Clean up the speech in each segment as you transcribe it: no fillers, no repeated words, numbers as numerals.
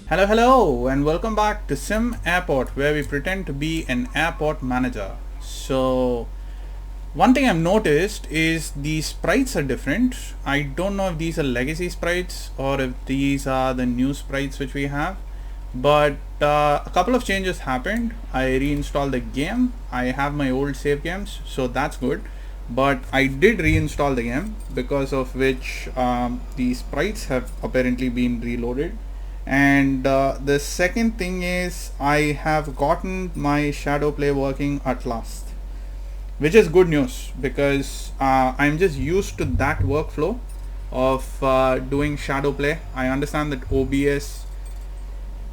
Hello, and welcome back to Sim Airport, where we pretend to be an airport manager. So, one thing I've noticed is the sprites are different. I don't know if these are legacy sprites or if these are the new sprites which we have, but a couple of changes happened. I reinstalled the game. I have my old save games, so that's good. But I did reinstall the game, because of which the sprites have apparently been reloaded. And the second thing is I have gotten my shadow play working at last, which is good news, because I'm just used to that workflow of doing shadow play. I understand that OBS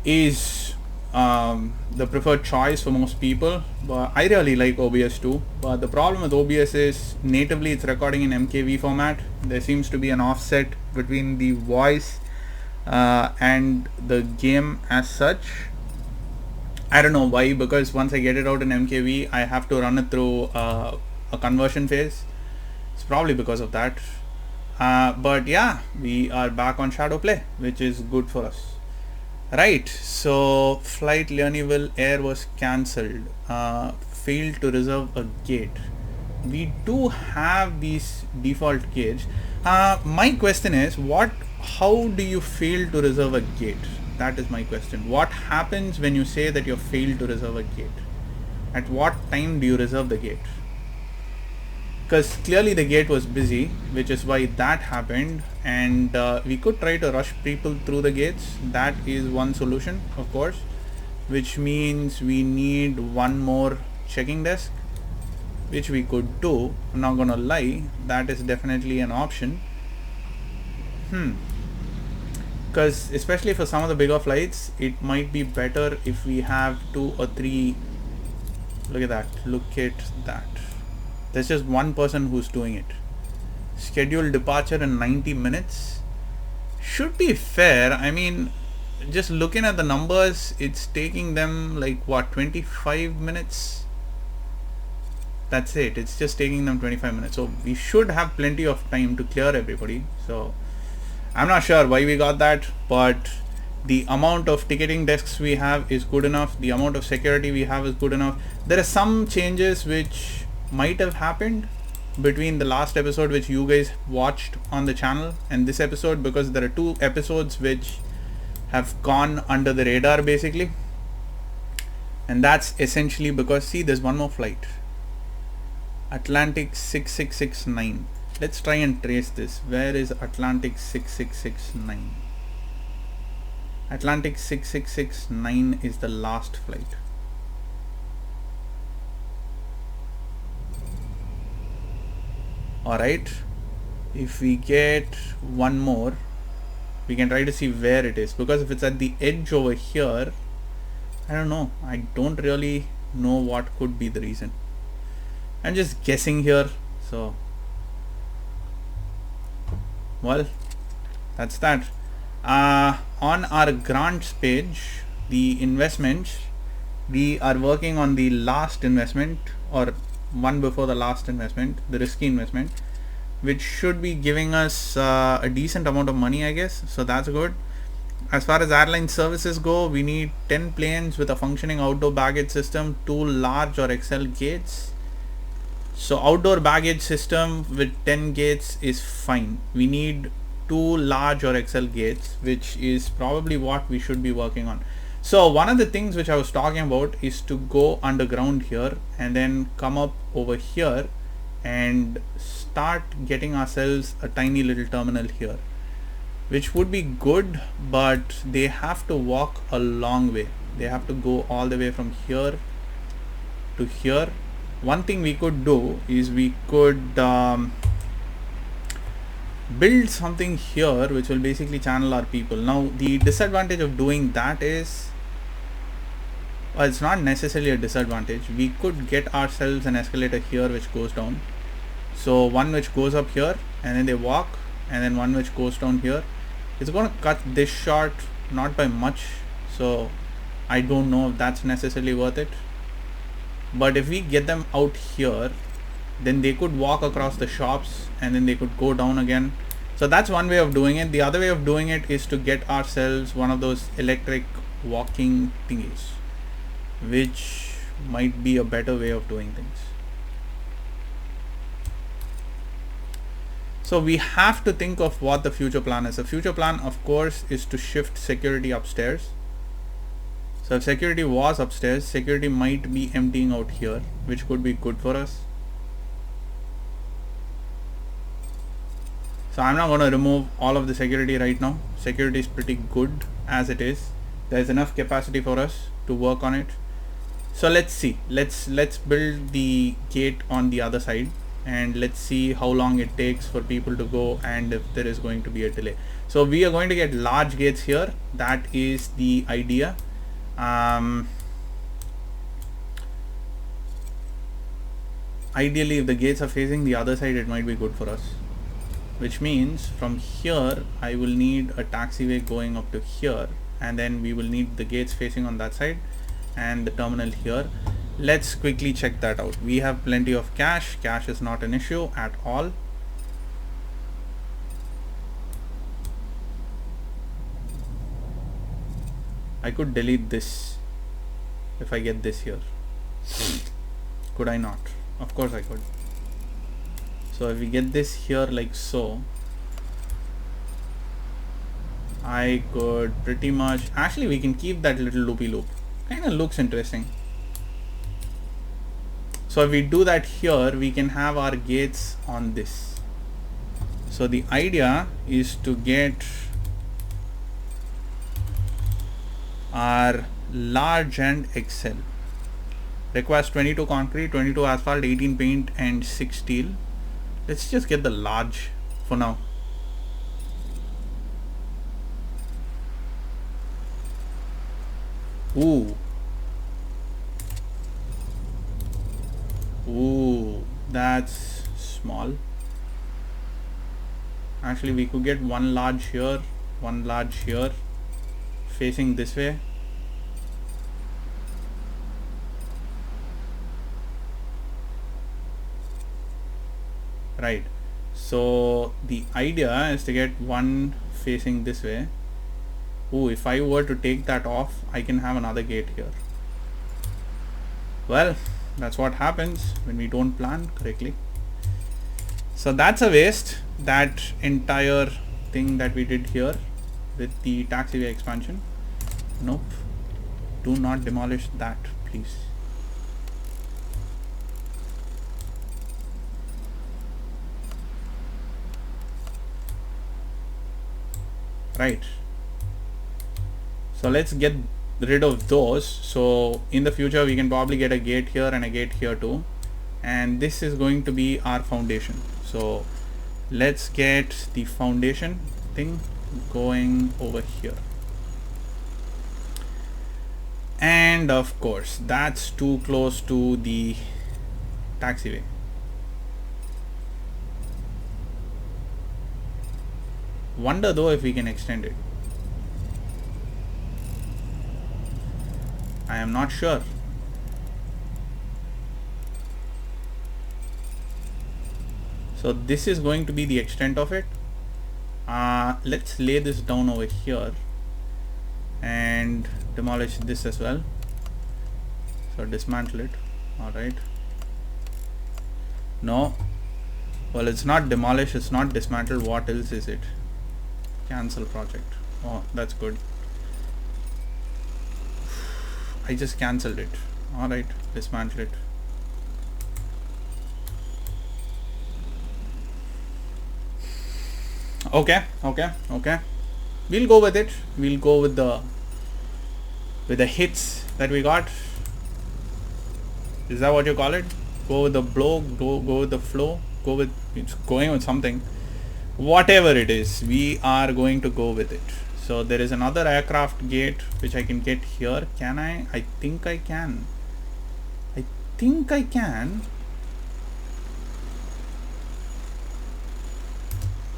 is the preferred choice for most people, but I really like OBS too. But the problem with OBS is natively it's recording in MKV format. There seems to be an offset between the voice and the game as such. I don't know why, because once I get it out in MKV I have to run it through a conversion phase. It's probably because of that. But yeah, we are back on shadow play, which is good for us. Right, so flight Leoniville Air was cancelled. Failed to reserve a gate. We do have these default gates. My question is, how do you fail to reserve a gate? That is my question. What happens when you say that you failed to reserve a gate? At what time do you reserve the gate? Because clearly the gate was busy, which is why that happened, and we could try to rush people through the gates. That is one solution, of course, which means we need one more checking desk, which we could do. I'm not gonna lie, that is definitely an option. Because especially for some of the bigger flights, it might be better if we have 2 or 3. Look at that. There's just one person who's doing it. Scheduled departure in 90 minutes should be fair. I mean, just looking at the numbers, it's taking them like what, 25 minutes? That's it. It's just taking them 25 minutes. So we should have plenty of time to clear everybody. So I'm not sure why we got that, but the amount of ticketing desks we have is good enough. The amount of security we have is good enough. There are some changes which might have happened between the last episode which you guys watched on the channel and this episode, because there are 2 episodes which have gone under the radar basically, and that's essentially because, see, there's one more flight, Atlantic 6669. Let's try and trace this. Where is Atlantic 6669? Atlantic 6669 is the last flight. Alright, if we get one more, we can try to see where it is, because if it's at the edge over here, I don't know. I don't really know what could be the reason. I'm just guessing here. So well, that's that. On our grants page, the investments, we are working on the last investment, or one before the last investment, the risky investment, which should be giving us a decent amount of money, I guess. So that's good. As far as airline services go, we need 10 planes with a functioning outdoor baggage system, 2 large or XL gates. So outdoor baggage system with 10 gates is fine. We need 2 large or XL gates, which is probably what we should be working on. So one of the things which I was talking about is to go underground here and then come up over here and start getting ourselves a tiny little terminal here, which would be good, but they have to walk a long way. They have to go all the way from here to here. One thing we could do is we could build something here which will basically channel our people. Now the disadvantage of doing that is, well, it's not necessarily a disadvantage. We could get ourselves an escalator here which goes down. So one which goes up here and then they walk, and then one which goes down here. It's going to cut this short, not by much, so I don't know if that's necessarily worth it. But if we get them out here, then they could walk across the shops and then they could go down again. So that's one way of doing it. The other way of doing it is to get ourselves one of those electric walking thingies, which might be a better way of doing things. So we have to think of what the future plan is. The future plan, of course, is to shift security upstairs. So if security was upstairs, security might be emptying out here, which could be good for us. So I'm not going to remove all of the security right now. Security is pretty good as it is. There's enough capacity for us to work on it. So let's see. Let's build the gate on the other side, and let's see how long it takes for people to go and if there is going to be a delay. So we are going to get large gates here. That is the idea. Ideally, if the gates are facing the other side, it might be good for us. Which means from here I will need a taxiway going up to here, and then we will need the gates facing on that side and the terminal here. Let's quickly check that out. We have plenty of cash. Cash is not an issue at all. I could delete this if I get this here. Could I not? Of course I could. So if we get this here like so, I could pretty much, actually we can keep that little loopy loop. Kind of looks interesting. So if we do that here, we can have our gates on this. So the idea is to get our large and excel. Requires 22 concrete, 22 asphalt, 18 paint and 6 steel. Let's just get the large for now. Ooh, that's small. Actually we could get one large here, one large here, facing this way. Right, so the idea is to get one facing this way. Ooh, if I were to take that off, I can have another gate here. Well, that's what happens when we don't plan correctly. So that's a waste, that entire thing that we did here with the taxiway expansion. Nope, do not demolish that, please. Right, so let's get rid of those. So in the future we can probably get a gate here and a gate here too, and this is going to be our foundation. So let's get the foundation thing going over here, and of course that's too close to the taxiway. Wonder though if we can extend it. I am not sure. So this is going to be the extent of it. Let's lay this down over here and demolish this as well. So dismantle it. Alright. No. Well, it's not demolish, it's not dismantle. What else is it? Cancel project. Oh, that's good. I just cancelled it. Alright, dismantle it. Okay. We'll go with it. We'll go with the hits that we got. Is that what you call it? Go with the blow, go with the flow, it's going with something. Whatever it is, we are going to go with it. So there is another aircraft gate which I can get here. Can I? I think I can.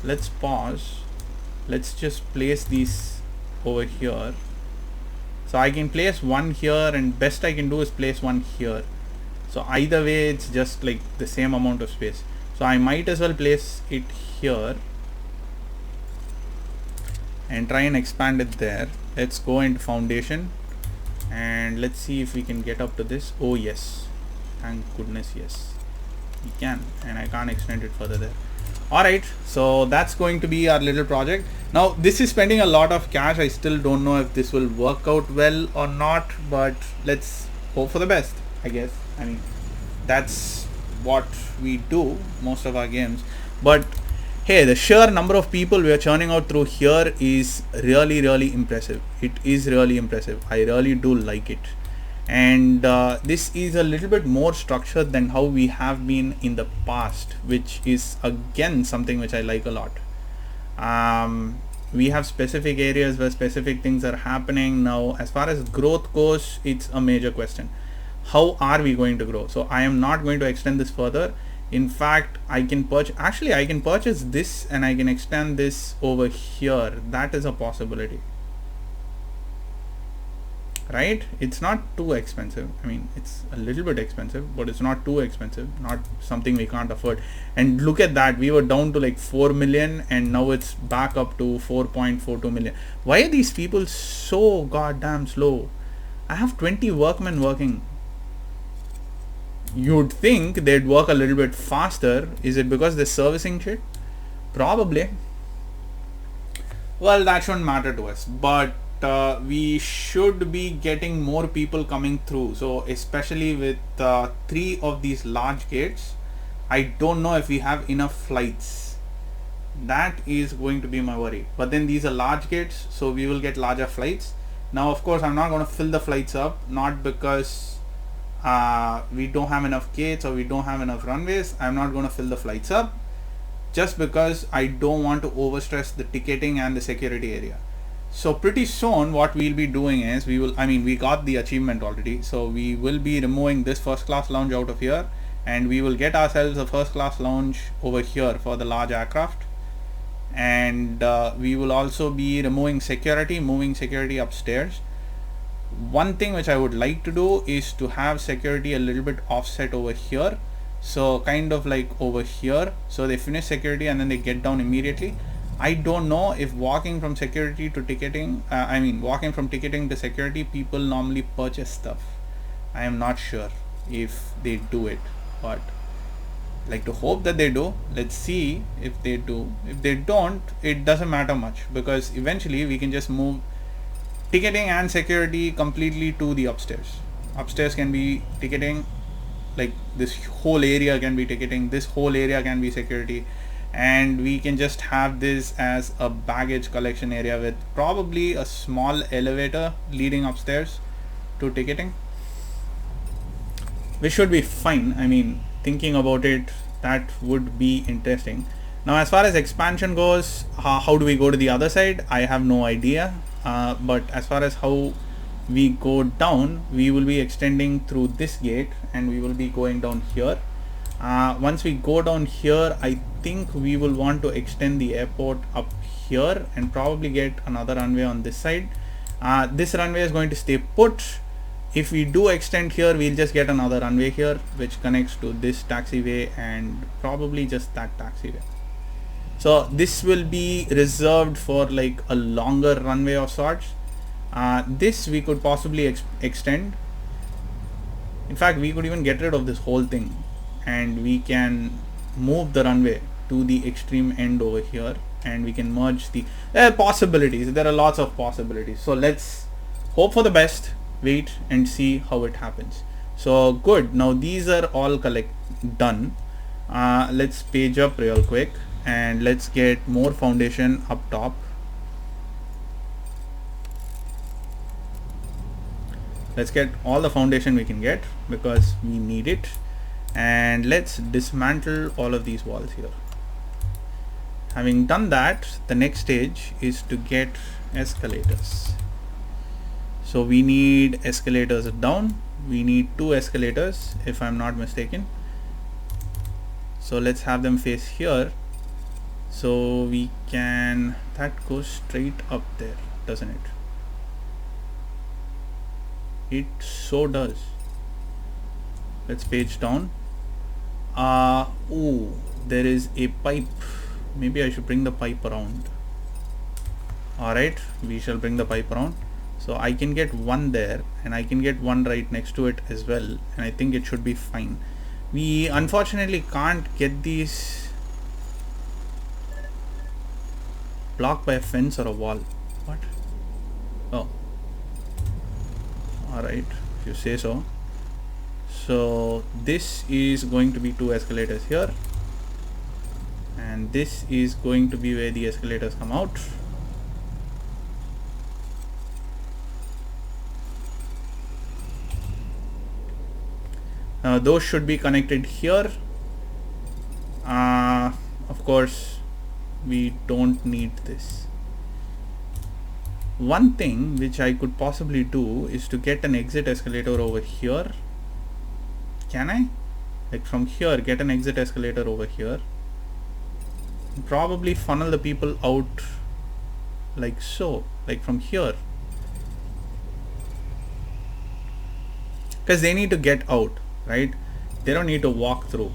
Let's pause. Let's just place these over here. So I can place one here, and best I can do is place one here. So either way it's just like the same amount of space. So I might as well place it here. and try and expand it there. Let's go into foundation and let's see if we can get up to this. Oh yes, thank goodness, yes we can, and I can't extend it further there. Alright, so that's going to be our little project. Now this is spending a lot of cash. I still don't know if this will work out well or not, but let's hope for the best, I guess. I mean, that's what we do most of our games. But hey, the sheer number of people we are churning out through here is really impressive. It is really impressive. I really do like it. And this is a little bit more structured than how we have been in the past, which is again something which I like a lot. We have specific areas where specific things are happening. Now as far as growth goes, it's a major question. How are we going to grow? So I am not going to extend this further. In fact, I can purchase this and I can extend this over here. That is a possibility, right? It's not too expensive. I mean, it's a little bit expensive, but it's not too expensive, not something we can't afford. And look at that, we were down to like 4 million and now it's back up to 4.42 million. Why are these people so goddamn slow? I have 20 workmen working. You'd think they'd work a little bit faster. Is it because they're servicing shit? Probably. Well, that shouldn't matter to us, but we should be getting more people coming through. So especially with 3 of these large gates, I don't know if we have enough flights. That is going to be my worry. But then these are large gates, so we will get larger flights. Now of course I'm not going to fill the flights up, not because we don't have enough gates or we don't have enough runways. I'm not going to fill the flights up just because I don't want to overstress the ticketing and the security area. So pretty soon what we'll be doing is we got the achievement already, so we will be removing this first class lounge out of here and we will get ourselves a first class lounge over here for the large aircraft. And we will also be removing security, moving security upstairs. One thing which I would like to do is to have security a little bit offset over here, so kind of like over here, so they finish security and then they get down immediately. I don't know if walking from security to ticketing, walking from ticketing to security, people normally purchase stuff. I am not sure if they do it, but like to hope that they do. Let's see if they do. If they don't, it doesn't matter much, because eventually we can just move ticketing and security completely to the upstairs. Upstairs can be ticketing, like this whole area can be ticketing, this whole area can be security, and we can just have this as a baggage collection area with probably a small elevator leading upstairs to ticketing, which should be fine. I mean, thinking about it, that would be interesting. Now as far as expansion goes, how do we go to the other side? I have no idea. But as far as how we go down, we will be extending through this gate and we will be going down here. Once we go down here, I think we will want to extend the airport up here and probably get another runway on this side. This runway is going to stay put. If we do extend here, we'll just get another runway here which connects to this taxiway and probably just that taxiway. So this will be reserved for like a longer runway of sorts. This we could possibly extend. In fact, we could even get rid of this whole thing and we can move the runway to the extreme end over here and we can merge the possibilities. There are lots of possibilities. So let's hope for the best, wait and see how it happens. So good. Now these are all done. Let's page up real quick and let's get more foundation up top. Let's get all the foundation we can get because we need it, and let's dismantle all of these walls here. Having done that, the next stage is to get escalators. So we need escalators down. We need 2 escalators if I'm not mistaken. So let's have them face here. So we can, that goes straight up there, doesn't it? It so does. Let's page down. Oh, there is a pipe. Maybe I should bring the pipe around. Alright, we shall bring the pipe around. So I can get one there and I can get one right next to it as well, and I think it should be fine. We unfortunately can't get these blocked by a fence or a wall. What? Oh. Alright, if you say so. So this is going to be 2 escalators here, and this is going to be where the escalators come out. Those should be connected here. Of course, we don't need this. One thing which I could possibly do is to get an exit escalator over here. Can I? Like from here, get an exit escalator over here. Probably funnel the people out like so, like from here. Because they need to get out, right? They don't need to walk through.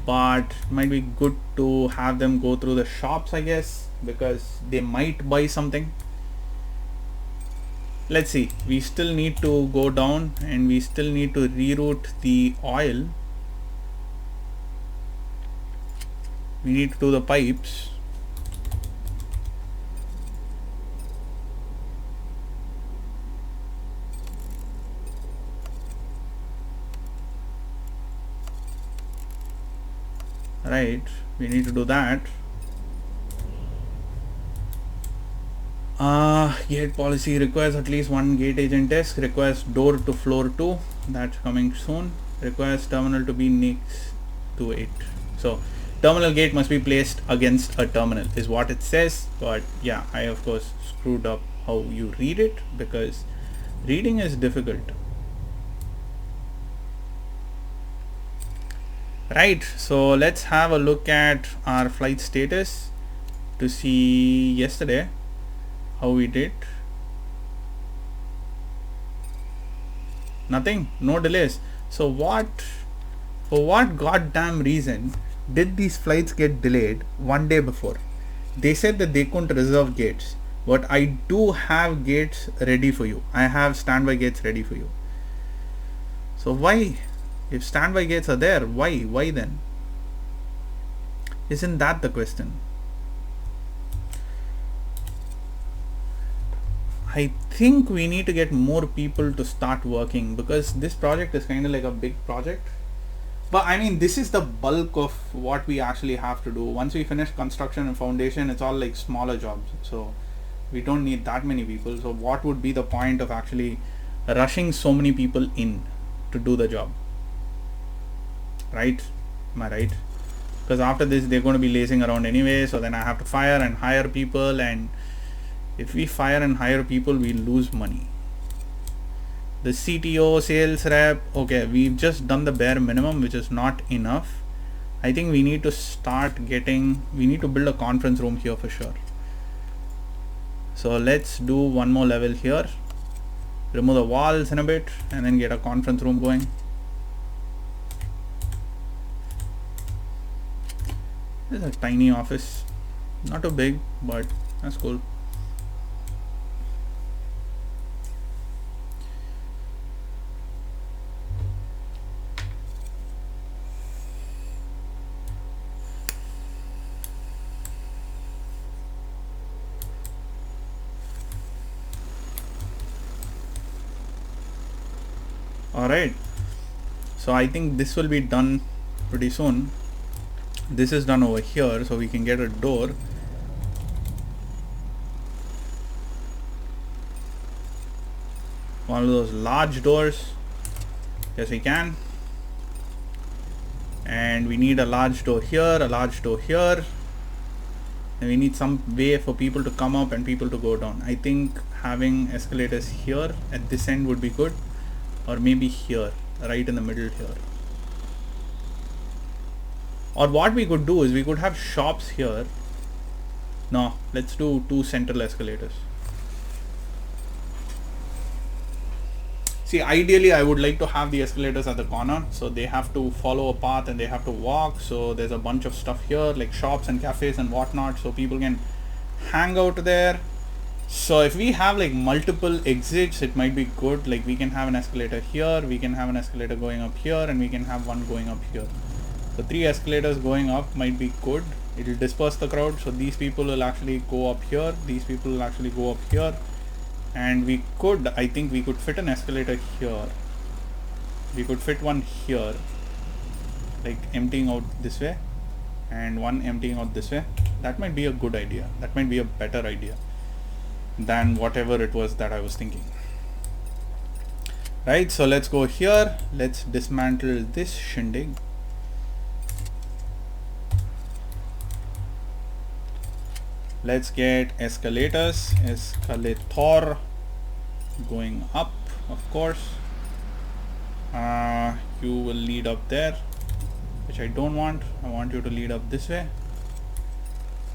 But it might be good to have them go through the shops, I guess, because they might buy something. Let's see, we still need to go down and we still need to reroute the oil. We need to do the pipes. Right, we need to do that. Gate policy requires at least 1 gate agent desk, requires door to floor 2, that's coming soon, requires terminal to be next to it. So terminal gate must be placed against a terminal is what it says, but yeah, I of course screwed up how you read it because reading is difficult. Right, so let's have a look at our flight status to see yesterday how we did. Nothing, no delays. So for what goddamn reason did these flights get delayed one day before? They said that they couldn't reserve gates, but I do have gates ready for you. I have standby gates ready for you. So why? If standby gates are there, why then? Isn't that the question? I think we need to get more people to start working because this project is kind of like a big project. But I mean, this is the bulk of what we actually have to do. Once we finish construction and foundation, it's all like smaller jobs. So we don't need that many people. So what would be the point of actually rushing so many people in to do the job? Right? Am I right? Because after this, they're going to be lazing around anyway. So then I have to fire and hire people, and if we fire and hire people, we lose money. The CTO, sales rep, okay, we've just done the bare minimum, which is not enough. I think we need to we need to build a conference room here for sure. So let's do one more level here, remove the walls in a bit, and then get a conference room going. This is a tiny office, not too big, but that's cool. Alright, so I think this will be done pretty soon. This is done over here, so we can get a door. One of those large doors. Yes, we can. And we need a large door here, a large door here. And we need some way for people to come up and people to go down. I think having escalators here at this end would be good. Or maybe here, right in the middle here. Or what we could do is we could have shops here. No, let's do 2 central escalators. See, ideally I would like to have the escalators at the corner, so they have to follow a path and they have to walk. So there's a bunch of stuff here like shops and cafes and whatnot, so people can hang out there. So if we have like multiple exits, it might be good. Like we can have an escalator here, we can have an escalator going up here, and we can have one going up here. So 3 escalators going up might be good. It will disperse the crowd. So these people will actually go up here, these people will actually go up here, and we could, I think we could fit an escalator here. We could fit one here, like emptying out this way, and one emptying out this way. That might be a good idea. That might be a better idea than whatever it was that I was thinking. Right, so let's go here. Let's dismantle this shindig. Let's get escalators, escalator going up, of course. You will lead up there, which I don't want. I want you to lead up this way,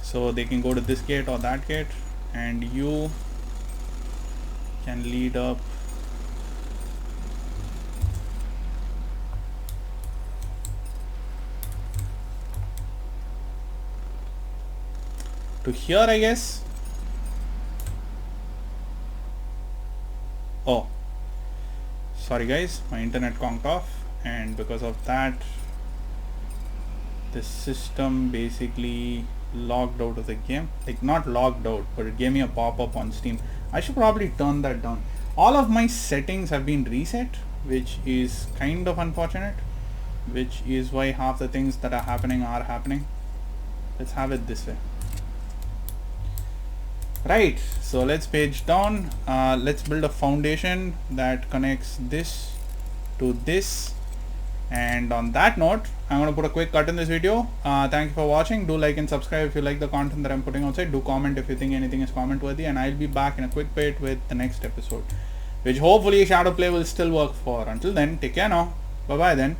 so they can go to this gate or that gate, and you can lead up to here, I guess. Oh, sorry guys, my internet conked off, and because of that the system basically logged out of the game. Like not logged out, but it gave me a pop-up on Steam. I should probably turn that down. All of my settings have been reset, which is kind of unfortunate, which is why half the things that are happening. Let's have it this way. Right, so let's page down. Let's build a foundation that connects this to this. And on that note, I'm going to put a quick cut in this video. Thank you for watching. Do like and subscribe if you like the content that I'm putting outside. Do comment if you think anything is comment worthy, and I'll be back in a quick bit with the next episode, which hopefully Shadow Play will still work for. Until then, take care now. Bye bye then.